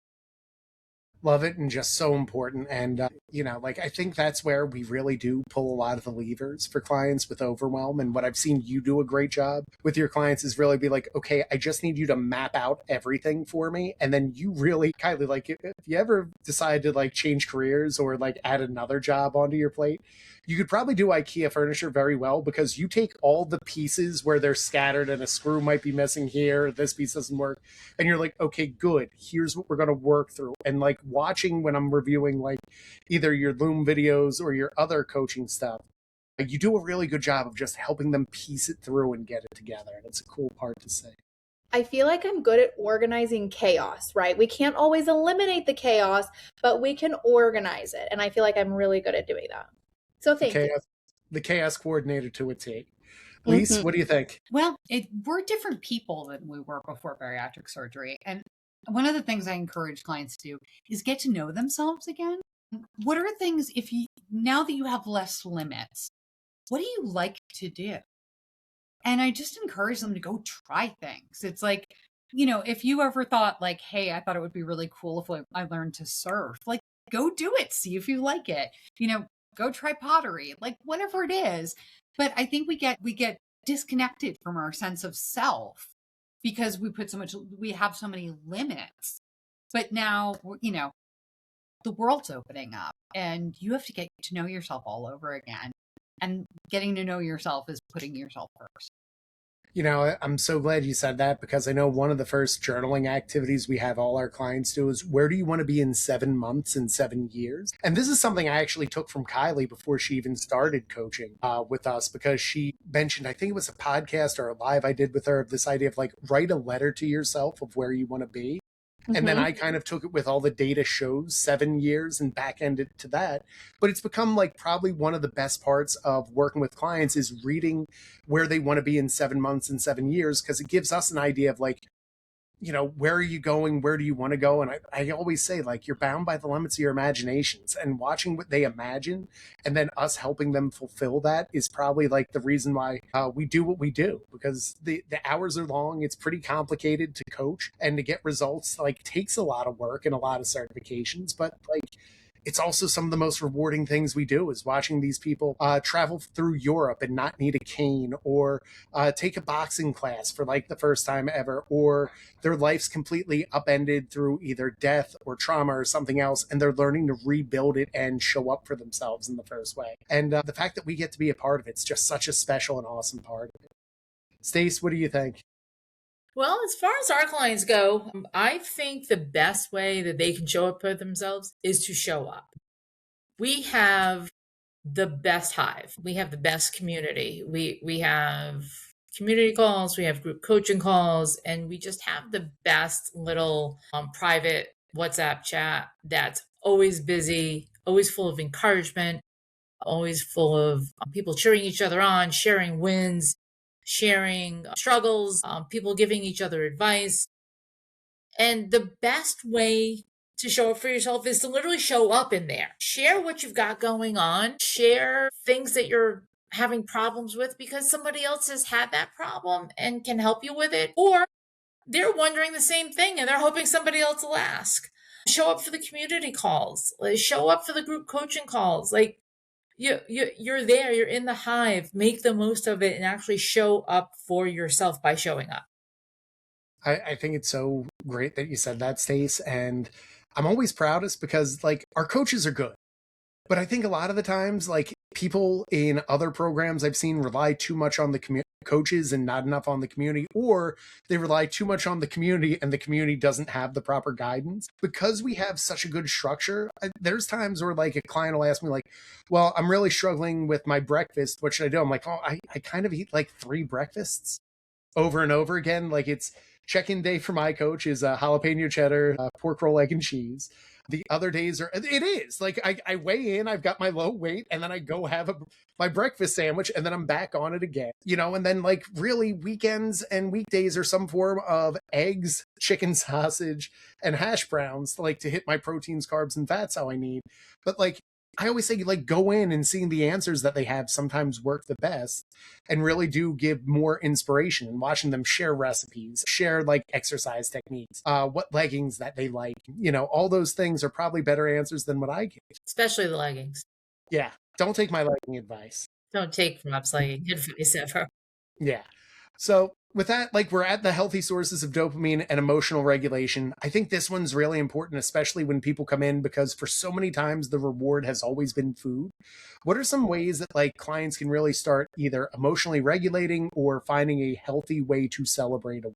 Love it, and just so important. And, I think that's where we really do pull a lot of the levers for clients with overwhelm. And what I've seen you do a great job with your clients is really be like, okay, I just need you to map out everything for me. And then you really, Kylie, like if you ever decide to like change careers or like add another job onto your plate, you could probably do IKEA furniture very well, because you take all the pieces where they're scattered and a screw might be missing here, this piece doesn't work, and you're like, okay, good, here's what we're going to work through. And like watching when I'm reviewing like either your Loom videos or your other coaching stuff, you do a really good job of just helping them piece it through and get it together. And it's a cool part to say. I feel like I'm good at organizing chaos, right? We can't always eliminate the chaos, but we can organize it. And I feel like I'm really good at doing that. So thank you. The chaos coordinator to a T. Lise, what do you think? Well, we're different people than we were before bariatric surgery. And one of the things I encourage clients to do is get to know themselves again. What are things, now that you have less limits, what do you like to do? And I just encourage them to go try things. It's like, if you ever thought like, hey, I thought it would be really cool if I learned to surf, like go do it. See if you like it, go try pottery, like whatever it is. But I think we get disconnected from our sense of self because we have so many limits. But now, the world's opening up and you have to get to know yourself all over again. And getting to know yourself is putting yourself first. I'm so glad you said that, because I know one of the first journaling activities we have all our clients do is, where do you want to be in 7 months and 7 years? And this is something I actually took from Kylie before she even started coaching with us, because she mentioned, I think it was a podcast or a live I did with her, of this idea of like, write a letter to yourself of where you want to be. And then I kind of took it with all the data shows 7 years and back ended to that. But it's become like probably one of the best parts of working with clients is reading where they want to be in 7 months and 7 years, because it gives us an idea of like, where are you going? Where do you want to go? And I always say, like, you're bound by the limits of your imaginations, and watching what they imagine and then us helping them fulfill that is probably like the reason why we do what we do, because the hours are long. It's pretty complicated to coach, and to get results like takes a lot of work and a lot of certifications, but like, it's also some of the most rewarding things we do is watching these people travel through Europe and not need a cane, or take a boxing class for like the first time ever, or their life's completely upended through either death or trauma or something else, and they're learning to rebuild it and show up for themselves in the first way. And the fact that we get to be a part of it's just such a special and awesome part of it. Stace, what do you think? Well, as far as our clients go, I think the best way that they can show up for themselves is to show up. We have the best hive. We have the best community. We have community calls, we have group coaching calls, and we just have the best little private WhatsApp chat that's always busy, always full of encouragement, always full of people cheering each other on, sharing wins, sharing struggles, people giving each other advice. And the best way to show up for yourself is to literally show up in there. Share what you've got going on, share things that you're having problems with because somebody else has had that problem and can help you with it. Or they're wondering the same thing and they're hoping somebody else will ask. Show up for the community calls, like, show up for the group coaching calls. Like you're there, you're in the hive, make the most of it and actually show up for yourself by showing up. I think it's so great that you said that, Stace. And I'm always proudest because like our coaches are good. But I think a lot of the times, like people in other programs I've seen rely too much on the coaches and not enough on the community, or they rely too much on the community and the community doesn't have the proper guidance. Because we have such a good structure, there's times where like a client will ask me like, well, I'm really struggling with my breakfast. What should I do? I'm like, oh, I kind of eat like 3 breakfasts over and over again. Like it's check-in day for my coach is jalapeno cheddar, pork roll, egg and cheese. The other days are, it is like I weigh in, I've got my low weight, and then I go have my breakfast sandwich, and then I'm back on it again, you know. And then like really weekends and weekdays are some form of eggs, chicken sausage, and hash browns, like to hit my proteins, carbs, and fats how I need. But like I always say, like, go in and seeing the answers that they have sometimes work the best and really do give more inspiration, and watching them share recipes, share like exercise techniques, what leggings that they like, you know, all those things are probably better answers than what I give. Especially the leggings. Yeah. Don't take my legging advice. Don't take Rob's legging advice ever. Yeah. So with that, like we're at the healthy sources of dopamine and emotional regulation. I think this one's really important, especially when people come in, because for so many times the reward has always been food. What are some ways that like clients can really start either emotionally regulating or finding a healthy way to celebrate a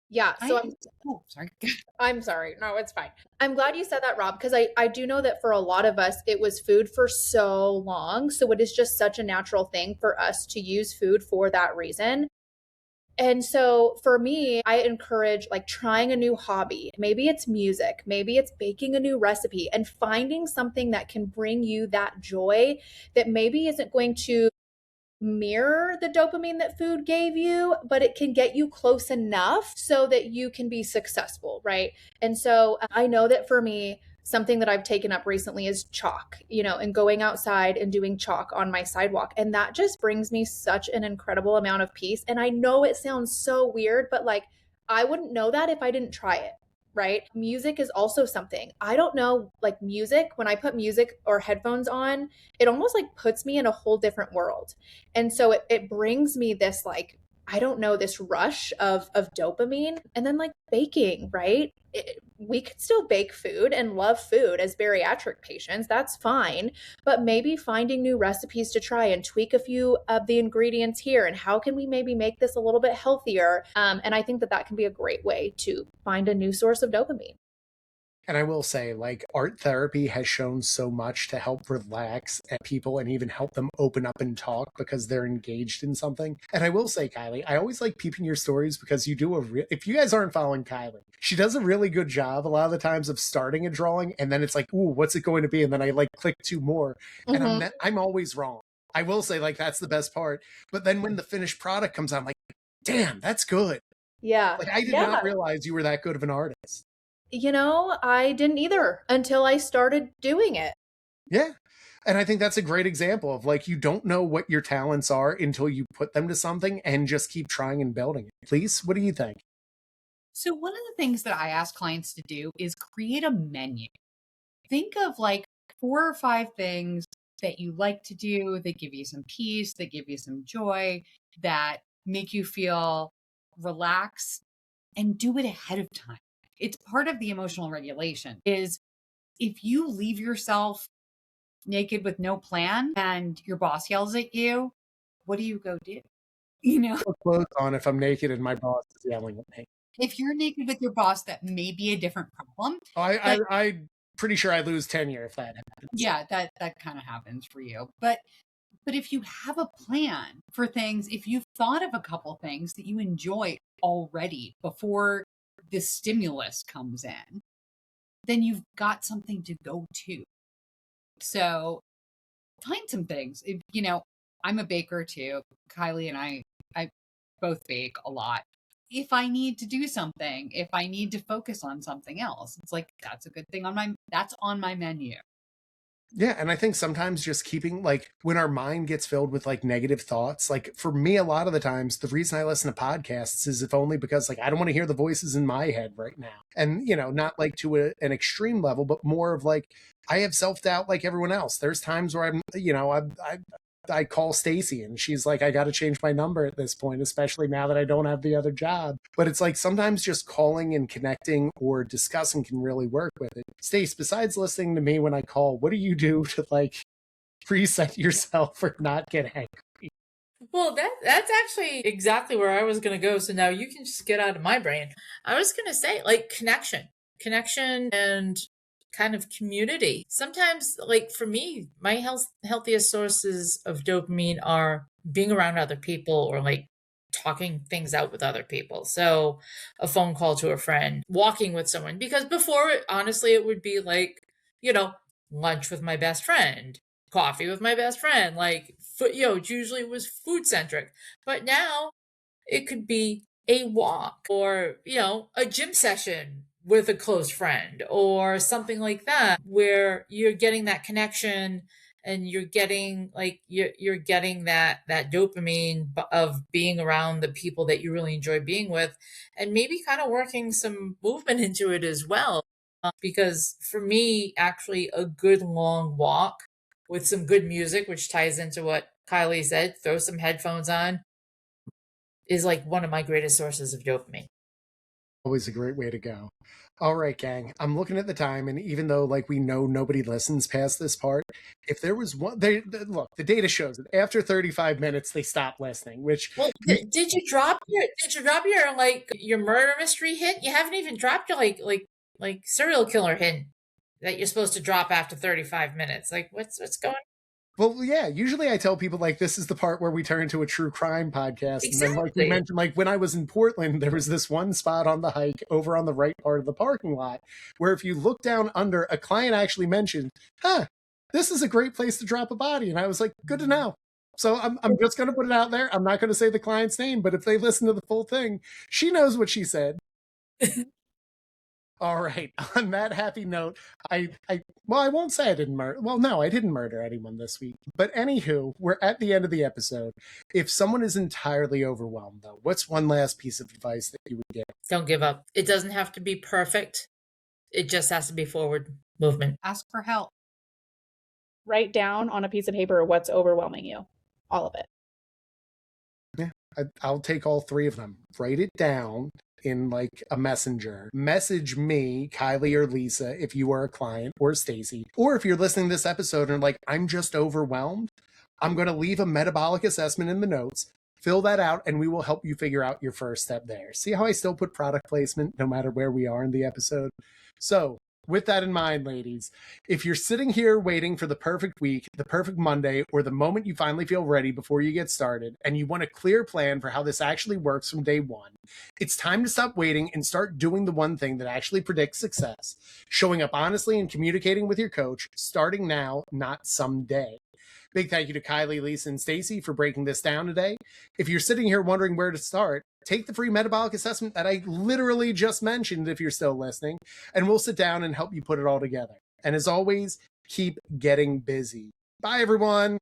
Yeah. So sorry. I'm sorry. No, it's fine. I'm glad you said that, Rob, because I do know that for a lot of us, it was food for so long. So it is just such a natural thing for us to use food for that reason. And so for me, I encourage like trying a new hobby. Maybe it's music, maybe it's baking a new recipe, and finding something that can bring you that joy that maybe isn't going to mirror the dopamine that food gave you, but it can get you close enough so that you can be successful, right? And so I know that for me, something that I've taken up recently is chalk, you know, and going outside and doing chalk on my sidewalk. And that just brings me such an incredible amount of peace. And I know it sounds so weird, but like I wouldn't know that if I didn't try it. Right? Music is also something. I don't know, like music, when I put music or headphones on, it almost like puts me in a whole different world. And so it brings me this like, I don't know, this rush of dopamine. And then like baking, right? We could still bake food and love food as bariatric patients. That's fine. But maybe finding new recipes to try and tweak a few of the ingredients here. And how can we maybe make this a little bit healthier? And I think that that can be a great way to find a new source of dopamine. And I will say, like, art therapy has shown so much to help relax people and even help them open up and talk because they're engaged in something. And I will say, Kylie, I always like peeping your stories because you do if you guys aren't following Kylie, she does a really good job a lot of the times of starting a drawing and then it's like, ooh, what's it going to be? And then I like click 2 more. And I'm always wrong. I will say, like, that's the best part. But then when the finished product comes out, I'm like, damn, that's good. Yeah. Like, I did not realize you were that good of an artist. You know, I didn't either until I started doing it. Yeah. And I think that's a great example of like, you don't know what your talents are until you put them to something and just keep trying and building it. Please, what do you think? So one of the things that I ask clients to do is create a menu. Think of like 4 or 5 things that you like to do, that give you some peace, that give you some joy, that make you feel relaxed, and do it ahead of time. It's part of the emotional regulation is if you leave yourself naked with no plan and your boss yells at you, what do you go do? You know, Put clothes on if I'm naked and my boss is yelling at me. if you're naked with your boss, that may be a different problem. I'm pretty sure I lose tenure if that happens. Yeah, that kind of happens for you. But if you have a plan for things, if you've thought of a couple things that you enjoy already before the stimulus comes in, then you've got something to go to. So find some things. If, I'm a baker too. Kylie and I both bake a lot. If I need to do something, if I need to focus on something else, it's like, that's a good thing that's on my menu. Yeah, and I think sometimes just keeping, like, when our mind gets filled with, like, negative thoughts, like, for me, a lot of the times, the reason I listen to podcasts is if only because, like, I don't want to hear the voices in my head right now. And, not, like, to an extreme level, but more of, like, I have self-doubt like everyone else. There's times where I call Stacy and she's like, I got to change my number at this point, especially now that I don't have the other job. But it's like sometimes just calling and connecting or discussing can really work with it. Stace, besides listening to me when I call, what do you do to like reset yourself or not get angry? Well, that's actually exactly where I was going to go. So now you can just get out of my brain. I was going to say like connection and kind of community. Sometimes, like for me, my healthiest sources of dopamine are being around other people or like talking things out with other people. So a phone call to a friend, walking with someone, because before, honestly, it would be like, lunch with my best friend, coffee with my best friend, like, it usually was food centric. But now it could be a walk or, a gym session with a close friend or something like that, where you're getting that connection and you're getting like you're getting that dopamine of being around the people that you really enjoy being with, and maybe kind of working some movement into it as well. Because for me, actually, a good long walk with some good music, which ties into what Kylie said, throw some headphones on, is like one of my greatest sources of dopamine. Always a great way to go. All right, gang. I'm looking at the time, and even though like we know nobody listens past this part, if there was one, look, the data shows that after 35 minutes they stop listening. Which did you drop your like your murder mystery hint? You haven't even dropped your like serial killer hint that you're supposed to drop after 35 minutes. Like what's going on? Well, yeah, usually I tell people like this is the part where we turn to a true crime podcast. Exactly. And then like we mentioned, like when I was in Portland, there was this one spot on the hike over on the right part of the parking lot where if you look down under, a client actually mentioned, this is a great place to drop a body. And I was like, good to know. So I'm just going to put it out there. I'm not going to say the client's name, but if they listen to the full thing, she knows what she said. All right. On that happy note, I won't say I didn't murder. Well, no, I didn't murder anyone this week. But anywho, we're at the end of the episode. If someone is entirely overwhelmed, though, what's one last piece of advice that you would give? Don't give up. It doesn't have to be perfect. It just has to be forward movement. Ask for help. Write down on a piece of paper what's overwhelming you. All of it. Yeah, I'll take all three of them. Write it down in like a messenger. Message me, Kylie or Lisa, if you are a client, or Stacy. Or if you're listening to this episode and like, I'm just overwhelmed, I'm going to leave a metabolic assessment in the notes. Fill that out and we will help you figure out your first step there. See how I still put product placement no matter where we are in the episode? So with that in mind, ladies, if you're sitting here waiting for the perfect week, the perfect Monday, or the moment you finally feel ready before you get started, and you want a clear plan for how this actually works from day one, it's time to stop waiting and start doing the one thing that actually predicts success, showing up honestly and communicating with your coach, starting now, not someday. Big thank you to Kylie, Lisa, and Stacy for breaking this down today. If you're sitting here wondering where to start, take the free metabolic assessment that I literally just mentioned if you're still listening, and we'll sit down and help you put it all together. And as always, keep getting busy. Bye, everyone.